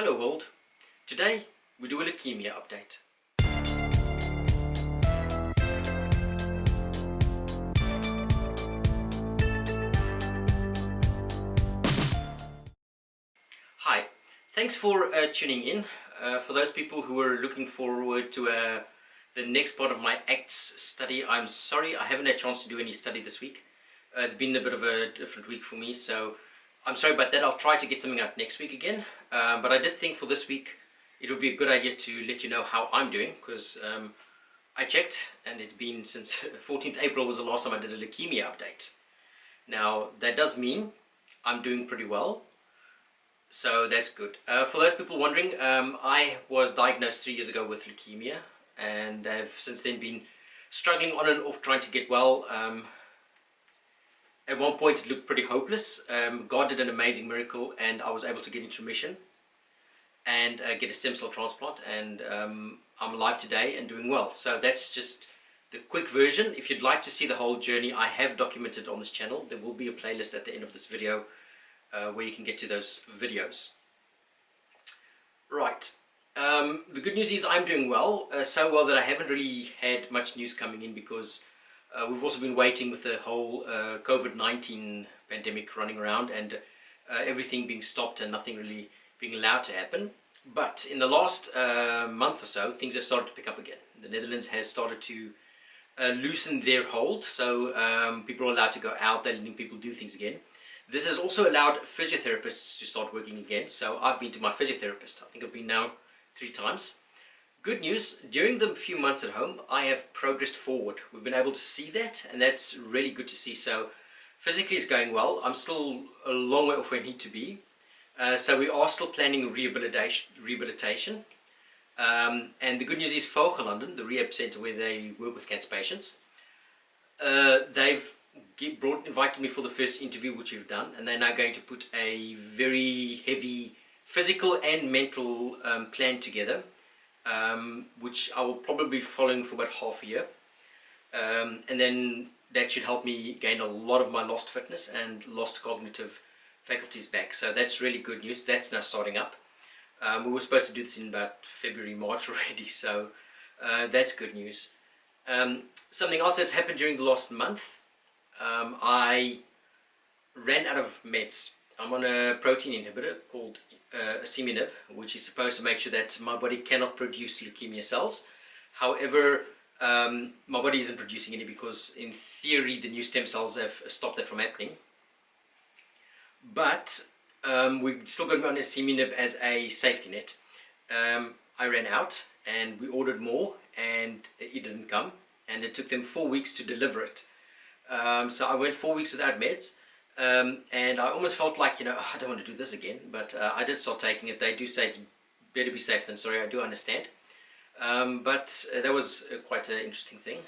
Hello world, today we do a leukemia update. Hi, thanks for tuning in. For those people who are looking forward to the next part of my ACTS study, I'm sorry I haven't had a chance to do any study this week. It's been a bit of a different week for me, so I'm sorry about that. I'll try to get something out next week again, but I did think for this week it would be a good idea to let you know how I'm doing, because I checked and it's been since 14th April was the last time I did a leukemia update. Now that does mean I'm doing pretty well, so that's good. For those people wondering, I was diagnosed 3 years ago with leukemia, and I've since then been struggling on and off trying to get well. At one point it looked pretty hopeless. God did an amazing miracle and I was able to get into remission and get a stem cell transplant, and I'm alive today and doing well. So that's just the quick version. If you'd like to see the whole journey, I have documented on this channel. There will be a playlist at the end of this video where you can get to those videos. Right, the good news is I'm doing well, so well that I haven't really had much news coming in, because we've also been waiting with the whole COVID-19 pandemic running around and everything being stopped and nothing really being allowed to happen. But in the last month or so, things have started to pick up again. The Netherlands has started to loosen their hold, so people are allowed to go out, they're letting people do things again. This has also allowed physiotherapists to start working again, so I've been to my physiotherapist. I think I've been now 3 times. Good news, during the few months at home, I have progressed forward. We've been able to see that, and that's really good to see. So physically it's going well. I'm still a long way off where I need to be. So we are still planning rehabilitation. And the good news is Vogelanden, the rehab center where they work with cancer patients, they've invited me for the first interview, which we've done, and they're now going to put a very heavy physical and mental plan together, which I will probably be following for about half a year, and then that should help me gain a lot of my lost fitness and lost cognitive faculties back. So that's really good news. That's now starting up. We were supposed to do this in about February, March already, so that's good news. Something else that's happened during the last month, I ran out of meds. I'm on a protein inhibitor called asciminib, which is supposed to make sure that my body cannot produce leukemia cells. However, my body isn't producing any, because in theory the new stem cells have stopped that from happening. But we still got me on asciminib as a safety net. I ran out and we ordered more and it didn't come, and it took them 4 weeks to deliver it. So I went 4 weeks without meds, and I almost felt like, I don't want to do this again, but I did start taking it. They do say it's better be safe than sorry, I do understand. But that was quite an interesting thing.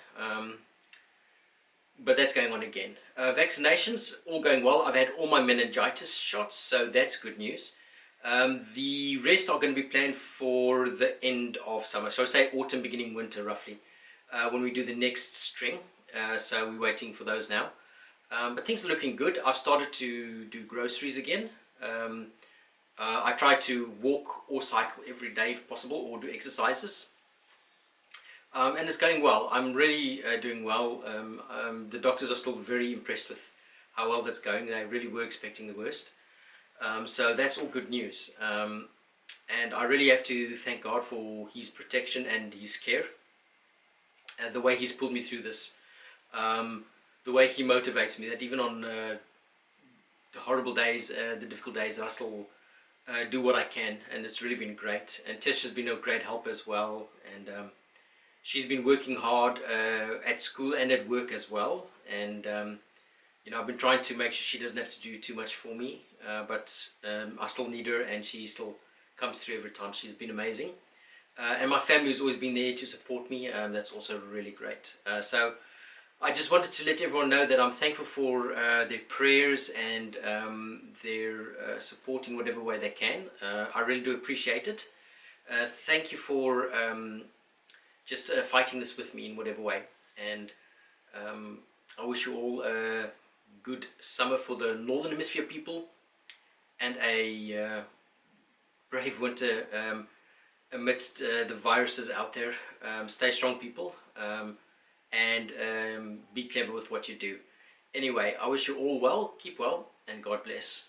But that's going on again. Vaccinations, all going well. I've had all my meningitis shots, so that's good news. The rest are going to be planned for the end of summer, so I say autumn, beginning winter roughly, when we do the next string. So we're waiting for those now. But things are looking good. I've started to do groceries again. I try to walk or cycle every day if possible, or do exercises. And it's going well. I'm really doing well. The doctors are still very impressed with how well that's going. They really were expecting the worst. So that's all good news. And I really have to thank God for His protection and His care, and the way He's pulled me through this. The way He motivates me, that even on the horrible days, the difficult days, that I still do what I can, and it's really been great. And Tish has been a great help as well, and she's been working hard at school and at work as well, and I've been trying to make sure she doesn't have to do too much for me, but I still need her, and she still comes through every time. She's been amazing, and my family has always been there to support me. That's also really great. So I just wanted to let everyone know that I'm thankful for their prayers and their support in whatever way they can. I really do appreciate it. Thank you for just fighting this with me in whatever way, and I wish you all a good summer for the Northern Hemisphere people, and a brave winter amidst the viruses out there. Stay strong, people, and be clever with what you do. Anyway, I wish you all well, keep well, and God bless.